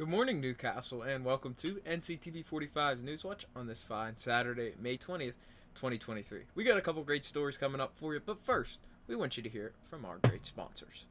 Good morning, Newcastle, and welcome to NCTV45's Newswatch on this fine Saturday, May 20th, 2023. We got a couple great stories coming up for you, but first, we want you to hear from our great sponsors.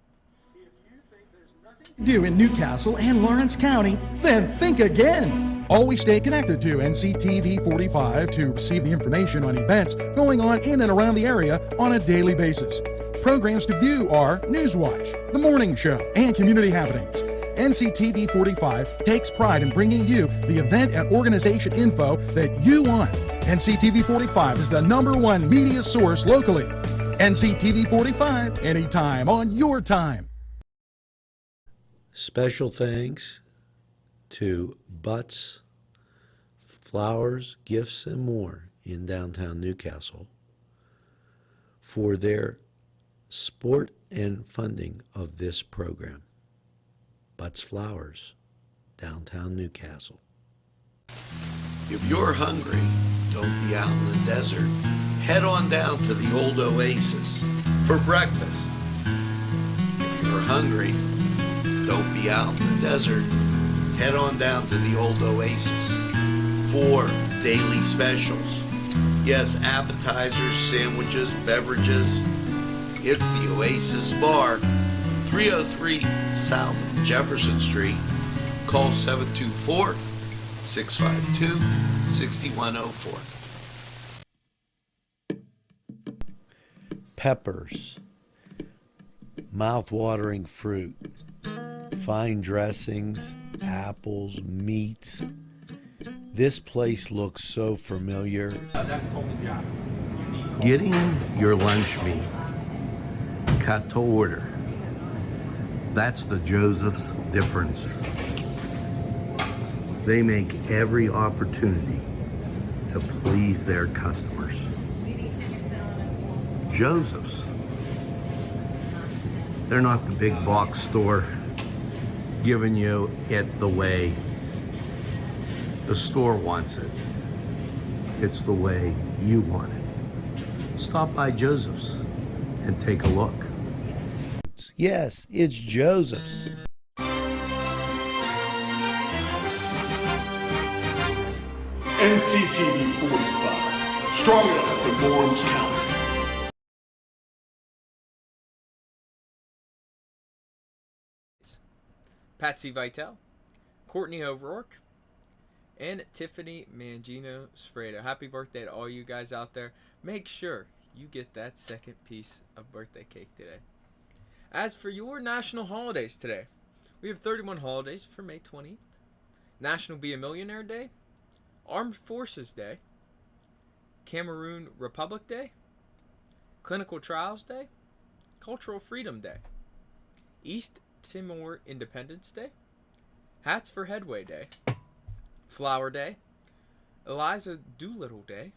Do in Newcastle and Lawrence County, then think again. Always stay connected to NCTV 45 to receive the information on events going on in and around the area on a daily basis. Programs to view are Newswatch, The Morning Show, and Community Happenings. NCTV 45 takes pride in bringing you the event and organization info that you want. NCTV 45 is the #1 media source locally. NCTV 45, anytime on your time. Special thanks to Butts, Flowers, Gifts, and More in downtown Newcastle for their support and funding of this program. Butts Flowers, downtown Newcastle. If you're hungry, don't be out in the desert. Head on down to the old Oasis for breakfast. If you're hungry, don't be out in the desert. Head on down to the old Oasis for daily specials. Yes, appetizers, sandwiches, beverages. It's the Oasis Bar, 303 South Jefferson Street. Call 724-652-6104. Peppers, mouth-watering fruit, fine dressings, apples, meats. This place looks so familiar. Getting your lunch meat cut to order. That's the Joseph's difference. They make every opportunity to please their customers. Joseph's. They're not the big box store giving you it the way the store wants it. It's the way you want it. Stop by Joseph's and take a look. Yes, it's Joseph's. NCTV 45, strong enough for Lawrence County. Patsy Vitale, Courtney O'Rourke, and Tiffany Mangino Sfredo. Happy birthday to all you guys out there. Make sure you get that second piece of birthday cake today. As for your national holidays today, we have 31 holidays for May 20th. National Be a Millionaire Day, Armed Forces Day, Cameroon Republic Day, Clinical Trials Day, Cultural Freedom Day, East Timor Independence Day, Hats for Headway Day, Flower Day, Eliza Doolittle Day,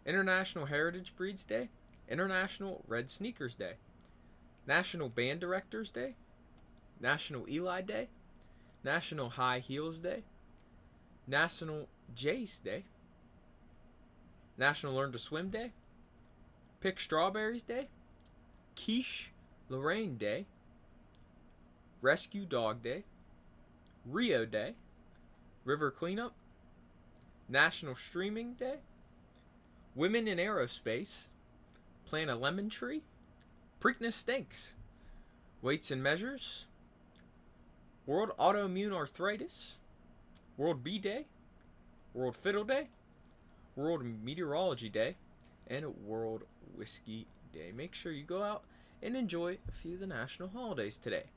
International Heritage Breeds Day, International Red Sneakers Day, National Band Directors Day, National Eli Day, National High Heels Day, National Jace Day, National Learn to Swim Day, Pick Strawberries Day, Quiche Lorraine Day, Rescue Dog Day, Rio Day, River Cleanup, National Streaming Day, Women in Aerospace, Plant a Lemon Tree, Preakness Stinks, Weights and Measures, World Autoimmune Arthritis, World Bee Day, World Fiddle Day, World Meteorology Day, and World Whiskey Day. Make sure you go out and enjoy a few of the national holidays today.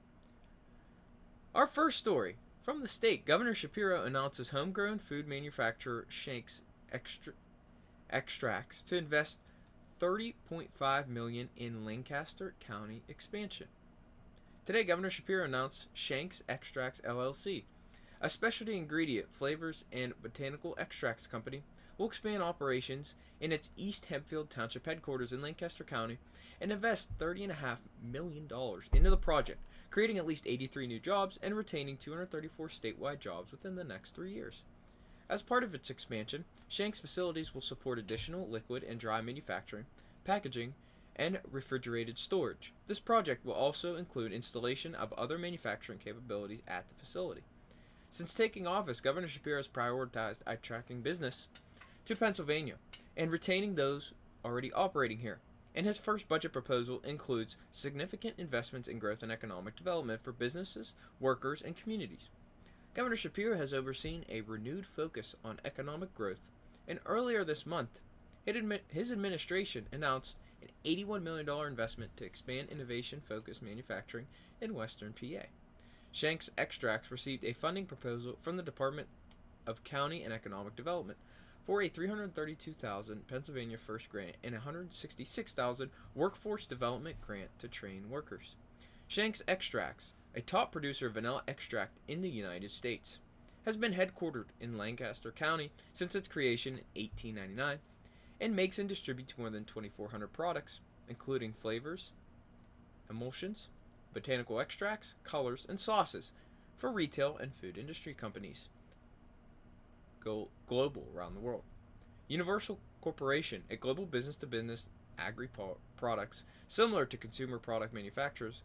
Our first story from the state. Governor Shapiro announces homegrown food manufacturer Shank's Extracts to invest $30.5 million in Lancaster County expansion. Today, Governor Shapiro announced Shank's Extracts LLC, a specialty ingredient, flavors, and botanical extracts company, will expand operations in its East Hempfield Township headquarters in Lancaster County and invest $30.5 million into the project, creating at least 83 new jobs and retaining 234 statewide jobs within the next 3 years. As part of its expansion, Shank's facilities will support additional liquid and dry manufacturing, packaging, and refrigerated storage. This project will also include installation of other manufacturing capabilities at the facility. Since taking office, Governor Shapiro has prioritized attracting business to Pennsylvania and retaining those already operating here. And his first budget proposal includes significant investments in growth and economic development for businesses, workers, and communities. Governor Shapiro has overseen a renewed focus on economic growth, and earlier this month, his administration announced an $81 million investment to expand innovation-focused manufacturing in western PA. Shanks Extracts received a funding proposal from the Department of County and Economic Development for a $332,000 Pennsylvania First grant and a $166,000 Workforce Development grant to train workers. Shanks Extracts, a top producer of vanilla extract in the United States, has been headquartered in Lancaster County since its creation in 1899 and makes and distributes more than 2,400 products, including flavors, emulsions, botanical extracts, colors, and sauces for retail and food industry companies global around the world. Universal Corporation, a global business-to-business agri-products similar to consumer product manufacturers,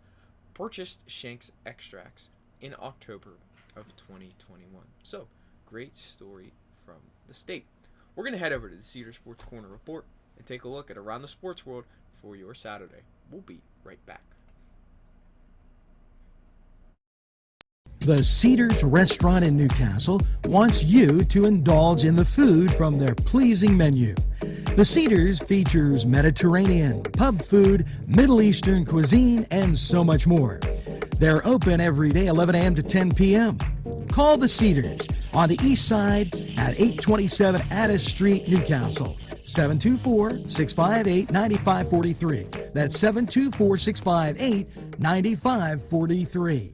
purchased Shanks Extracts in October of 2021. So, great story from the state. We're going to head over to the Cedar Sports Corner Report and take a look at around the sports world for your Saturday. We'll be right back. The Cedars Restaurant in Newcastle wants you to indulge in the food from their pleasing menu. The Cedars features Mediterranean, pub food, Middle Eastern cuisine, and so much more. They're open every day 11 a.m. to 10 p.m. Call the Cedars on the east side at 827 Addis Street, Newcastle. 724-658-9543. That's 724-658-9543.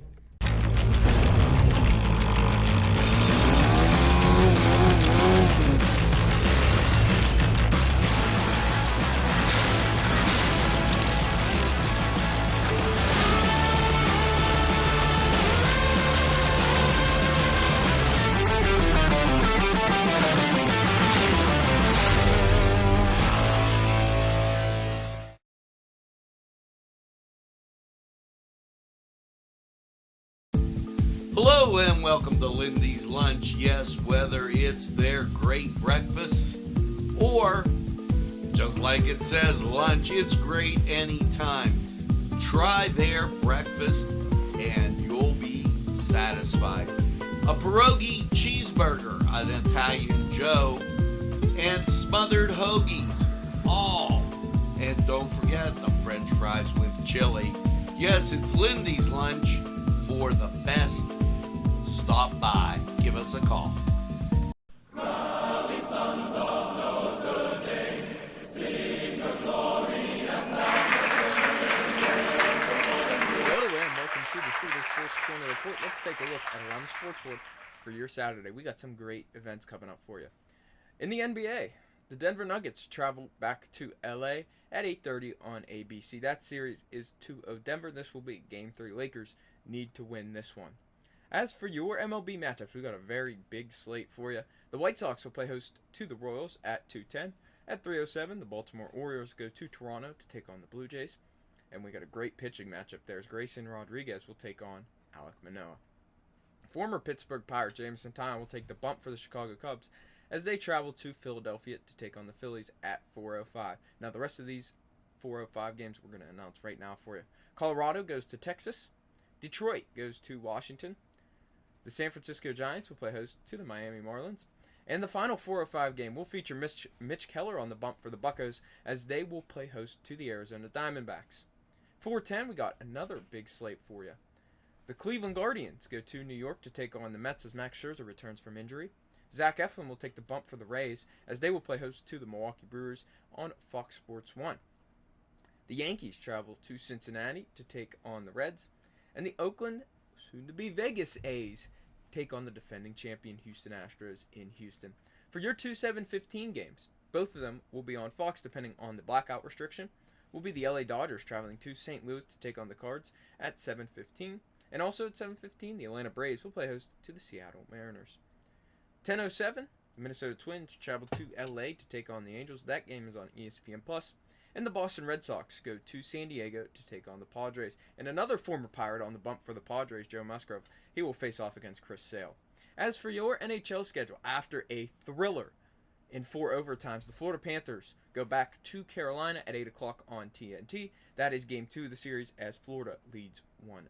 Hello and welcome to Lindy's Lunch. Yes, whether it's their great breakfast or, just like it says, lunch, it's great anytime. Try their breakfast and you'll be satisfied. A pierogi cheeseburger, an Italian Joe, and smothered hoagies, all. And don't forget the French fries with chili. Yes, it's Lindy's Lunch. For the best, stop by. Give us a call. Hello and welcome to the Cedar Sports Corner Report. Let's take a look at around the sports world for your Saturday. We got some great events coming up for you. In the NBA, the Denver Nuggets travel back to LA at 8:30 on ABC. That series is 2-0 Denver. This will be Game 3. Lakers need to win this one. As for your MLB matchups, we got a very big slate for you. The White Sox will play host to the Royals at 2:10. At 3:07, the Baltimore Orioles go to Toronto to take on the Blue Jays. And we got a great pitching matchup there as Grayson Rodriguez will take on Alek Manoah. Former Pittsburgh Pirate James Santana will take the bump for the Chicago Cubs as they travel to Philadelphia to take on the Phillies at 4:05. Now, the rest of these 4:05 games we're going to announce right now for you. Colorado goes to Texas. Detroit goes to Washington. The San Francisco Giants will play host to the Miami Marlins. And the final 4:05 game will feature Mitch Keller on the bump for the Buccos as they will play host to the Arizona Diamondbacks. 4:10, we got another big slate for you. The Cleveland Guardians go to New York to take on the Mets as Max Scherzer returns from injury. Zach Eflin will take the bump for the Rays as they will play host to the Milwaukee Brewers on Fox Sports 1. The Yankees travel to Cincinnati to take on the Reds. And the Oakland, soon-to-be Vegas A's take on the defending champion Houston Astros in Houston. For your 2/7/15 games, both of them will be on Fox depending on the blackout restriction. Will be the LA Dodgers traveling to St. Louis to take on the Cards at 7:15. And also at 7:15, the Atlanta Braves will play host to the Seattle Mariners. 10:07, the Minnesota Twins travel to LA to take on the Angels. That game is on ESPN+. And the Boston Red Sox go to San Diego to take on the Padres. And another former Pirate on the bump for the Padres, Joe Musgrove, he will face off against Chris Sale. As for your NHL schedule, after a thriller in 4 overtimes, the Florida Panthers go back to Carolina at 8 o'clock on TNT. That is Game 2 of the series as Florida leads 1-0.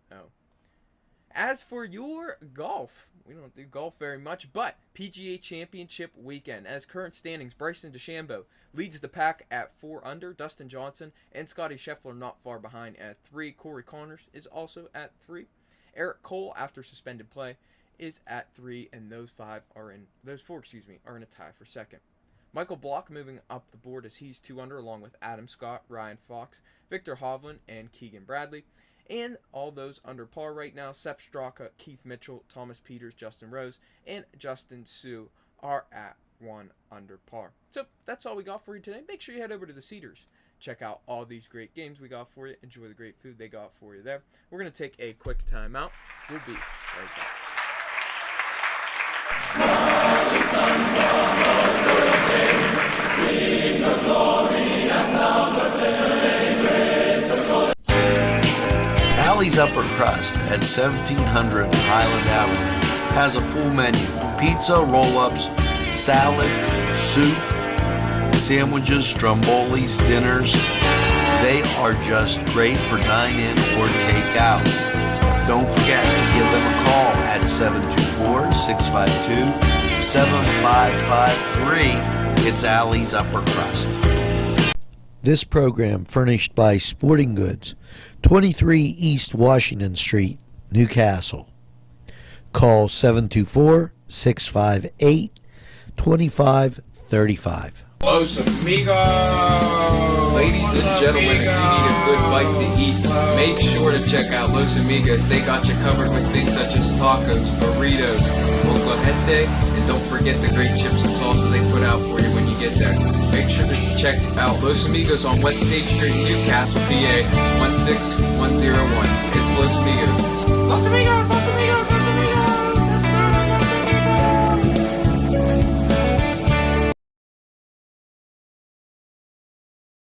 As for your golf, we don't do golf very much, but PGA Championship weekend. As current standings, Bryson DeChambeau leads the pack at 4 under. Dustin Johnson and Scotty Scheffler not far behind at 3. Corey Connors is also at 3. Eric Cole, after suspended play, is at 3, and those four are in a tie for second. Michael Block moving up the board as he's 2 under, along with Adam Scott, Ryan Fox, Victor Hovland, and Keegan Bradley. And all those under par right now, Sepp Straka, Keith Mitchell, Thomas Peters, Justin Rose, and Justin Sue are at 1 under par. So that's all we got for you today. Make sure you head over to the Cedars. Check out all these great games we got for you. Enjoy the great food they got for you there. We're going to take a quick time out. We'll be right back. Sing the glory and sound the fame, raise the glory. Alley's Upper Crust at 1700 Highland Avenue has a full menu: pizza, roll-ups, salad, soup, sandwiches, strombolis, dinners. They are just great for dine-in or take-out. Don't forget to give them a call at 724-652-7553. It's Alley's Upper Crust. This program furnished by Sporting Goods, 23 East Washington Street, Newcastle. Call 724-658-2535. Los Amigos! Ladies and gentlemen, if you need a good bite to eat, make sure to check out Los Amigos. They got you covered with things such as tacos, burritos, molcajete, and don't forget the great chips and salsa they put out for you when you get there. Make sure to check out Los Amigos on West State Street, Newcastle, PA, 16101. It's Los Amigos. Los Amigos! Los Amigos! Los Amigos!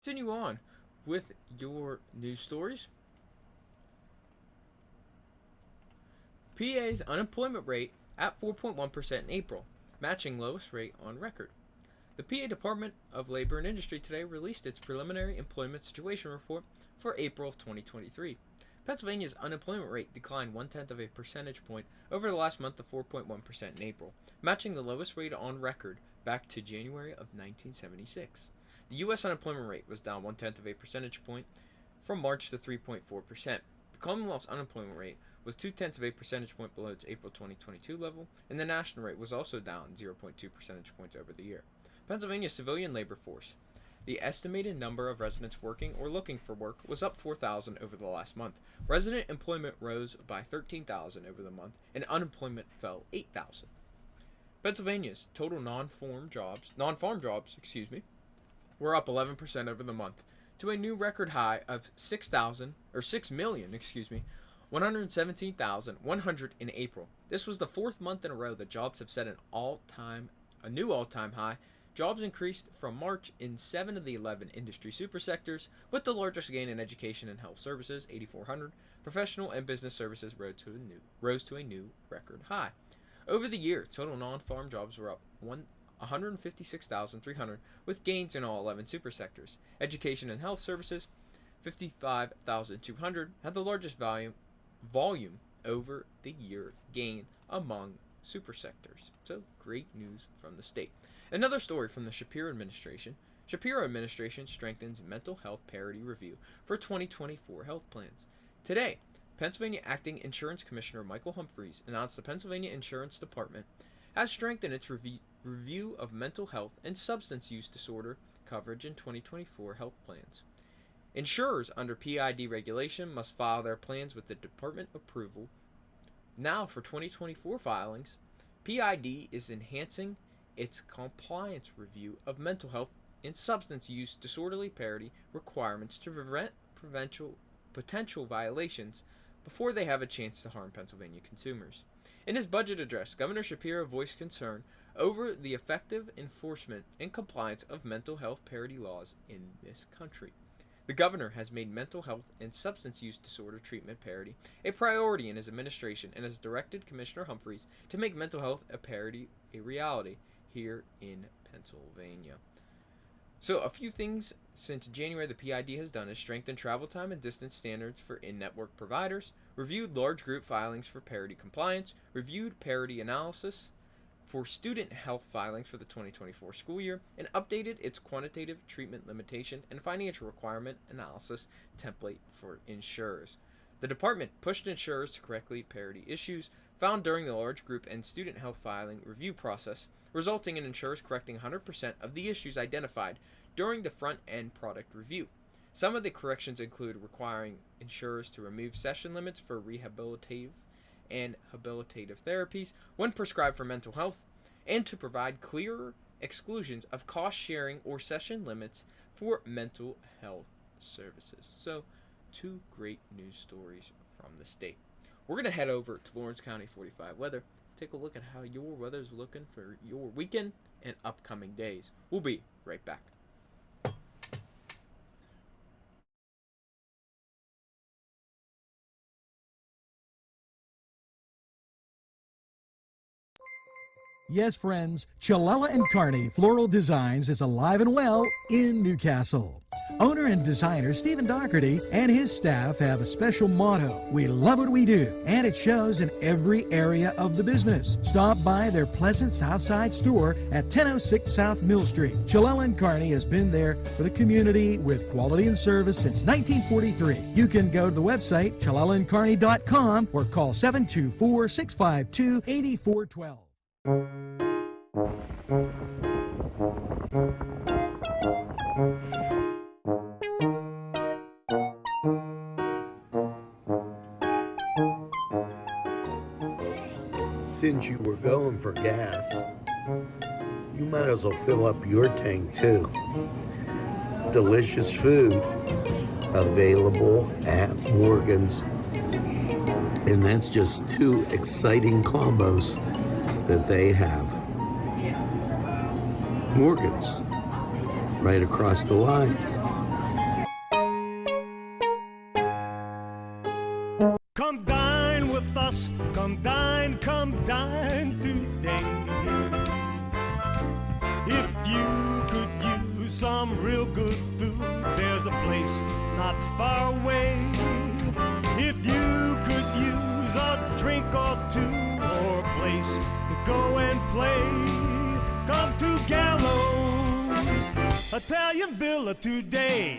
Continue on with your news stories. PA's unemployment rate at 4.1% in April, matching lowest rate on record. The PA Department of Labor and Industry today released its preliminary employment situation report for April of 2023. Pennsylvania's unemployment rate declined 0.1 of a percentage point over the last month to 4.1% in April, matching the lowest rate on record back to January of 1976. The U.S. unemployment rate was down 0.1 of a percentage point from March to 3.4%. The Commonwealth's unemployment rate was 0.2 of a percentage point below its April 2022 level, and the national rate was also down 0.2 percentage points over the year. Pennsylvania's civilian labor force. The estimated number of residents working or looking for work was up 4,000 over the last month. Resident employment rose by 13,000 over the month, and unemployment fell 8,000. Pennsylvania's total non-farm jobs, were up 11% over the month to a new record high of 117,100 in April. This was the 4th month in a row that jobs have set a new all-time high. Jobs increased from March in 7 of the 11 industry supersectors, with the largest gain in education and health services, 8,400. Professional and business services rose to a new record high. Over the year, total non-farm jobs were up 156,300, with gains in all 11 supersectors. Education and health services, 55,200, had the largest volume over the year gain among supersectors. So, great news from the state. Another story from the Shapiro administration. Shapiro administration strengthens mental health parity review for 2024 health plans. Today, Pennsylvania Acting Insurance Commissioner Michael Humphreys announced the Pennsylvania Insurance Department has strengthened its review of mental health and substance use disorder coverage in 2024 health plans. Insurers under PID regulation must file their plans with the department approval. Now for 2024 filings, PID is enhancing its compliance review of mental health and substance use disorderly parity requirements to prevent potential violations before they have a chance to harm Pennsylvania consumers. In his budget address, Governor Shapiro voiced concern over the effective enforcement and compliance of mental health parity laws in this country. The governor has made mental health and substance use disorder treatment parity a priority in his administration and has directed Commissioner Humphreys to make mental health parity a reality here in Pennsylvania. So, a few things since January the PID has done is strengthen travel time and distance standards for in-network providers, reviewed large group filings for parity compliance, reviewed parity analysis for student health filings for the 2024 school year, and updated its quantitative treatment limitation and financial requirement analysis template for insurers. The department pushed insurers to correctly parity issues found during the large group and student health filing review process, resulting in insurers correcting 100% of the issues identified during the front-end product review. Some of the corrections include requiring insurers to remove session limits for rehabilitative and habilitative therapies when prescribed for mental health, and to provide clearer exclusions of cost-sharing or session limits for mental health services. So, two great news stories from the state. We're going to head over to Lawrence County 45 weather, take a look at how your weather is looking for your weekend and upcoming days. We'll be right back. Yes, friends, Chalella and Carney Floral Designs is alive and well in Newcastle. Owner and designer Stephen Doherty and his staff have a special motto: we love what we do, and it shows in every area of the business. Stop by their pleasant Southside store at 1006 South Mill Street. Chalella and Carney has been there for the community with quality and service since 1943. You can go to the website chalellaandcarney.com or call 724-652-8412. Since you were going for gas, you might as well fill up your tank too. Delicious food available at Morgan's. And that's just two exciting combos that they have. Morgan's, right across the line. Come dine with us, come dine today. If you could use some real good food, there's a place not far away. If you could use a drink or two or a place to go and play, come to Gallows Italian Villa today.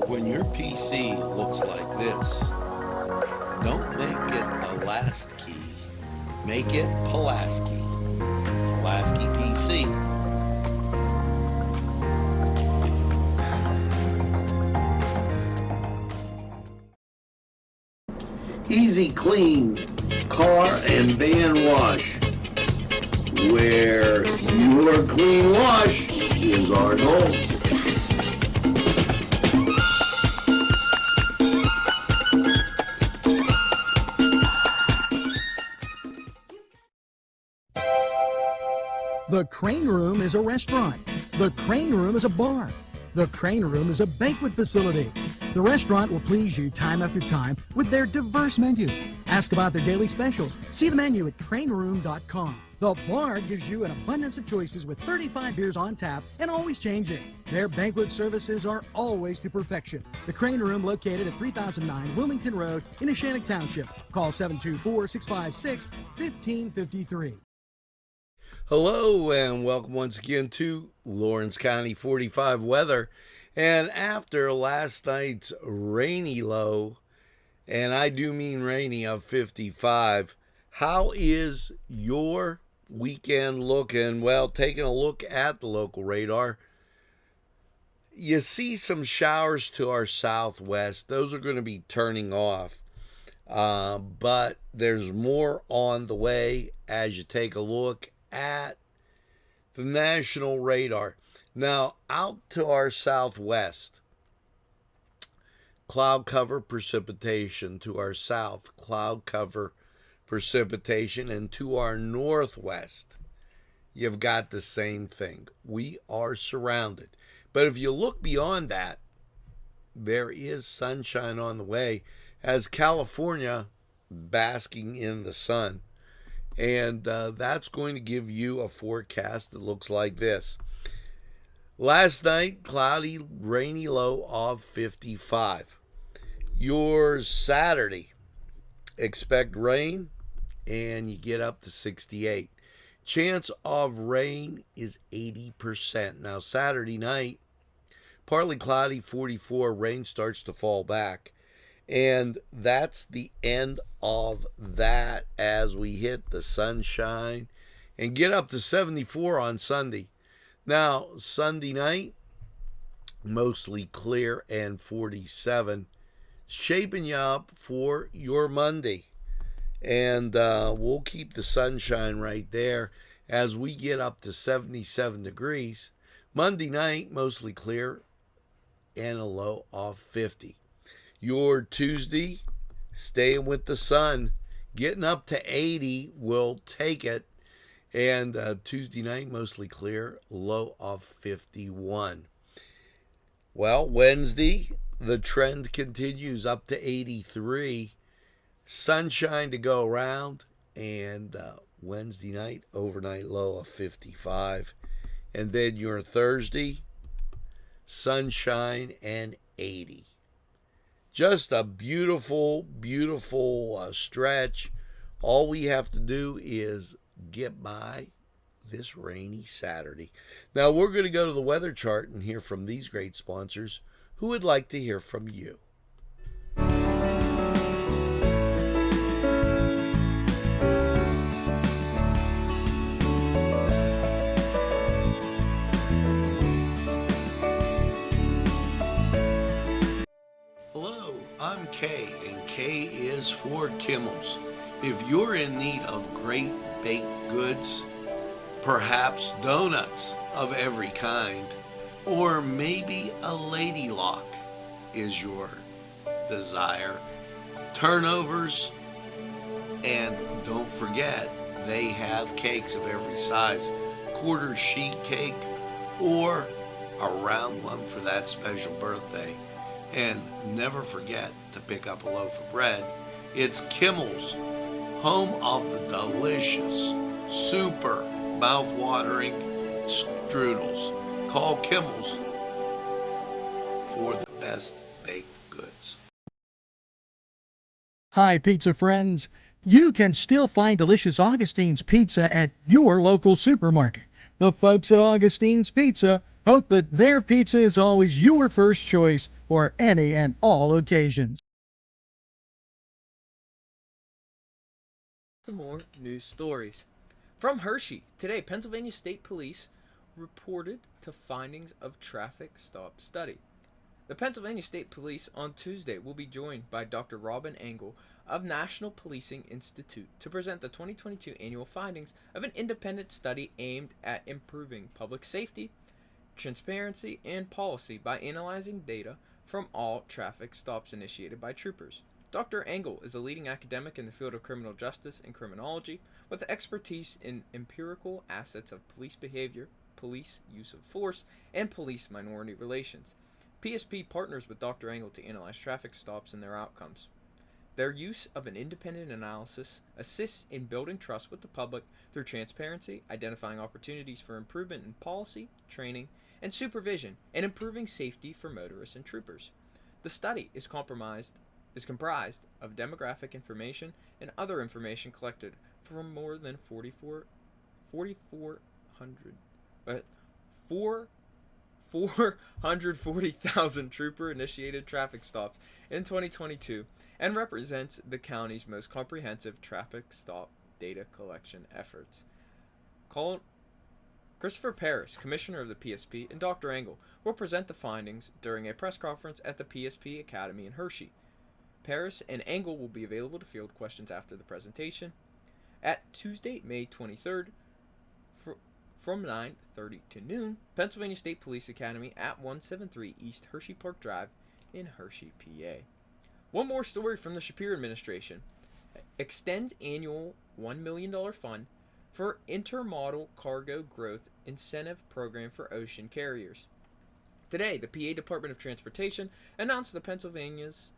When your PC looks like this, don't make it a last key. Make it Pulaski. Pulaski PC. Easy Clean Car and Van Wash, where your clean wash is our goal. The Crane Room is a restaurant. The Crane Room is a bar. The Crane Room is a banquet facility. The restaurant will please you time after time with their diverse menu. Ask about their daily specials. See the menu at craneroom.com. The bar gives you an abundance of choices with 35 beers on tap and always changing. Their banquet services are always to perfection. The Crane Room, located at 3009 Wilmington Road in Neshannock Township. Call 724-656-1553. Hello and welcome once again to Lawrence County 45 weather. And after last night's rainy low, and I do mean rainy, of 55, how is your weekend looking? Well, taking a look at the local radar, you see some showers to our southwest. Those are going to be turning off. But there's more on the way as you take a look at the national radar. Now, out to our southwest, cloud cover precipitation. To our south, cloud cover precipitation. And to our northwest, you've got the same thing. We are surrounded. But if you look beyond that, there is sunshine on the way as California basking in the sun. And that's going to give you a forecast that looks like this. Last night, cloudy, rainy low of 55. Your Saturday, expect rain, and you get up to 68. Chance of rain is 80%. Now, Saturday night, partly cloudy, 44. Rain starts to fall back. And that's the end of that as we hit the sunshine and get up to 74 on Sunday. Now, Sunday night, mostly clear and 47. Shaping you up for your Monday. And we'll keep the sunshine right there as we get up to 77 degrees. Monday night, mostly clear and a low of 50. Your Tuesday, staying with the sun, getting up to 80, we'll take it. And Tuesday night, mostly clear, low of 51. Well, Wednesday, the trend continues up to 83. Sunshine to go around. And Wednesday night, overnight low of 55. And then your Thursday, sunshine and 80. Just a beautiful, beautiful stretch. All we have to do is get by this rainy Saturday. Now, we're going to go to the weather chart and hear from these great sponsors who would like to hear from you. Hello, I'm Kay, and K is for Kimmel's. If you're in need of great baked goods, perhaps donuts of every kind, or maybe a lady lock is your desire, turnovers, and don't forget, they have cakes of every size, quarter sheet cake or a round one for that special birthday. And never forget to pick up a loaf of bread. It's Kimmel's, home of the delicious, super mouth-watering strudels. Call Kimmel's for the best baked goods. Hi, pizza friends. You can still find delicious Augustine's Pizza at your local supermarket. The folks at Augustine's Pizza hope that their pizza is always your first choice for any and all occasions. Some more news stories. From Hershey, today, Pennsylvania State Police reported to findings of traffic stop study. The Pennsylvania State Police on Tuesday will be joined by Dr. Robin Engel of National Policing Institute to present the 2022 annual findings of an independent study aimed at improving public safety, transparency, and policy by analyzing data from all traffic stops initiated by troopers. Dr. Engel is a leading academic in the field of criminal justice and criminology with expertise in empirical assets of police behavior, police use of force, and police minority relations. PSP partners with Dr. Engel to analyze traffic stops and their outcomes. Their use of an independent analysis assists in building trust with the public through transparency, identifying opportunities for improvement in policy, training, and supervision, and improving safety for motorists and troopers. The study is comprised of demographic information and other information collected from more than 440,000 trooper-initiated traffic stops in 2022 and represents the county's most comprehensive traffic stop data collection efforts. Christopher Paris, Commissioner of the PSP, and Dr. Engel will present the findings during a press conference at the PSP Academy in Hershey. Paris and Engel will be available to field questions after the presentation at Tuesday, May 23rd from 9:30 to noon, Pennsylvania State Police Academy at 173 East Hershey Park Drive in Hershey, PA. One more story from the Shapiro administration. Extends annual $1 million fund for Intermodal Cargo Growth Incentive Program for Ocean Carriers. Today, the PA Department of Transportation announced the Pennsylvania's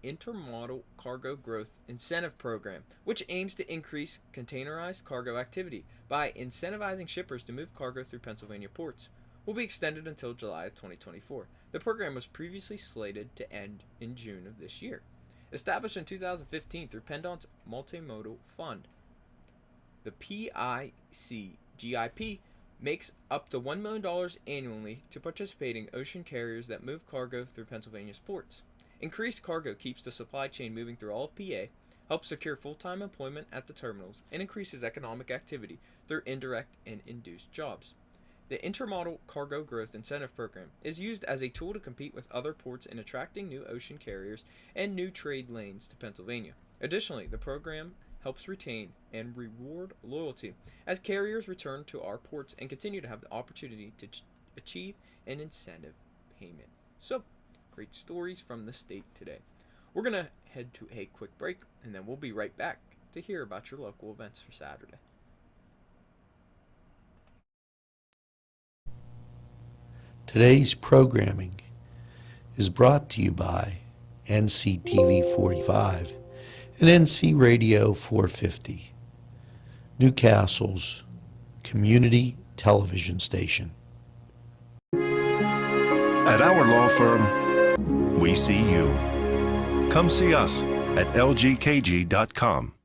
Intermodal Cargo Growth Incentive Program, which aims to increase containerized cargo activity by incentivizing shippers to move cargo through Pennsylvania ports. Will be extended until July of 2024. The program was previously slated to end in June of this year. Established in 2015 through PennDOT's Multimodal Fund, the PICGIP makes up to $1 million annually to participating ocean carriers that move cargo through Pennsylvania's ports. Increased cargo keeps the supply chain moving through all of PA, helps secure full-time employment at the terminals, and increases economic activity through indirect and induced jobs. The Intermodal Cargo Growth Incentive Program is used as a tool to compete with other ports in attracting new ocean carriers and new trade lanes to Pennsylvania. Additionally, the program helps retain and reward loyalty as carriers return to our ports and continue to have the opportunity to achieve an incentive payment. So, great stories from the state today. We're going to head to a quick break, and then we'll be right back to hear about your local events for Saturday. Today's programming is brought to you by NCTV45 and NC Radio 450, Newcastle's community television station. At our law firm, we see you. Come see us at lgkg.com.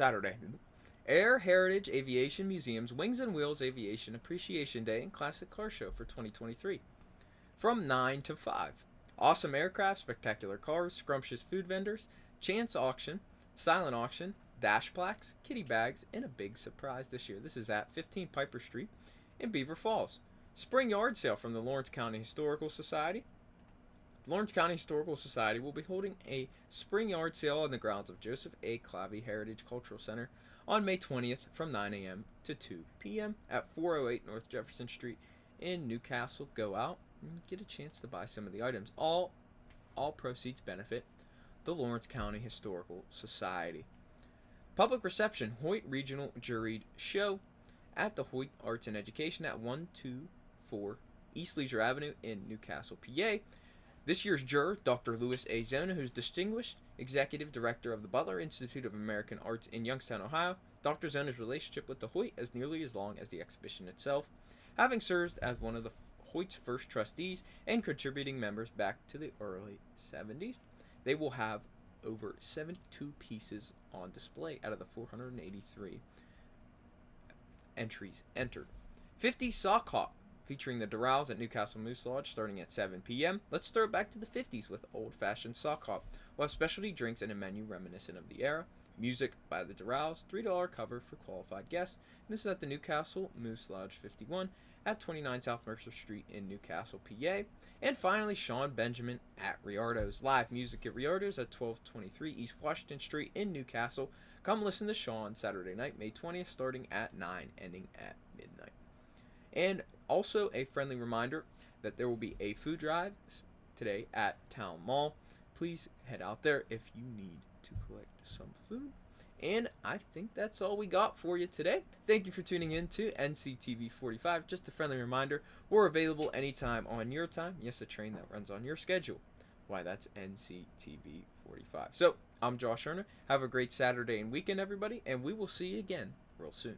Saturday. Air Heritage Aviation Museum's Wings and Wheels Aviation Appreciation Day and Classic Car Show for 2023. From 9 to 5. Awesome aircraft, spectacular cars, scrumptious food vendors, chance auction, silent auction, dash plaques, kitty bags, and a big surprise this year. This is at 15 Piper Street in Beaver Falls. Spring yard sale from the Lawrence County Historical Society. Lawrence County Historical Society will be holding a spring yard sale on the grounds of Joseph A. Clavey Heritage Cultural Center on May 20th from 9 a.m. to 2 p.m. at 408 North Jefferson Street in Newcastle. Go out and get a chance to buy some of the items. All proceeds benefit the Lawrence County Historical Society. Public reception, Hoyt Regional Juried Show at the Hoyt Arts and Education at 124 East Leisure Avenue in Newcastle, PA. This year's juror, Dr. Louis A. Zona, who's Distinguished Executive Director of the Butler Institute of American Arts in Youngstown, Ohio. Dr. Zona's relationship with the Hoyt is nearly as long as the exhibition itself, having served as one of the Hoyt's first trustees and contributing members back to the early 70s. They will have over 72 pieces on display out of the 483 entries entered. 50 Sock Hop, featuring the Durrells at Newcastle Moose Lodge starting at 7 p.m. Let's throw it back to the 50s with old-fashioned sock hop. We'll have specialty drinks and a menu reminiscent of the era. Music by the Durrells, $3 cover for qualified guests. And this is at the Newcastle Moose Lodge 51 at 29 South Mercer Street in Newcastle, PA. And finally, Sean Benjamin at Riardo's. Live music at Riardo's at 1223 East Washington Street in Newcastle. Come listen to Sean Saturday night, May 20th, starting at 9, ending at midnight. And also a friendly reminder that there will be a food drive today at Town Mall. Please head out there if you need to collect some food. And I think that's all we got for you today. Thank you for tuning in to NCTV45. Just a friendly reminder, we're available anytime on your time. Yes, a train that runs on your schedule. Why, that's NCTV45. So, I'm Josh Erner. Have a great Saturday and weekend, everybody, and we will see you again real soon.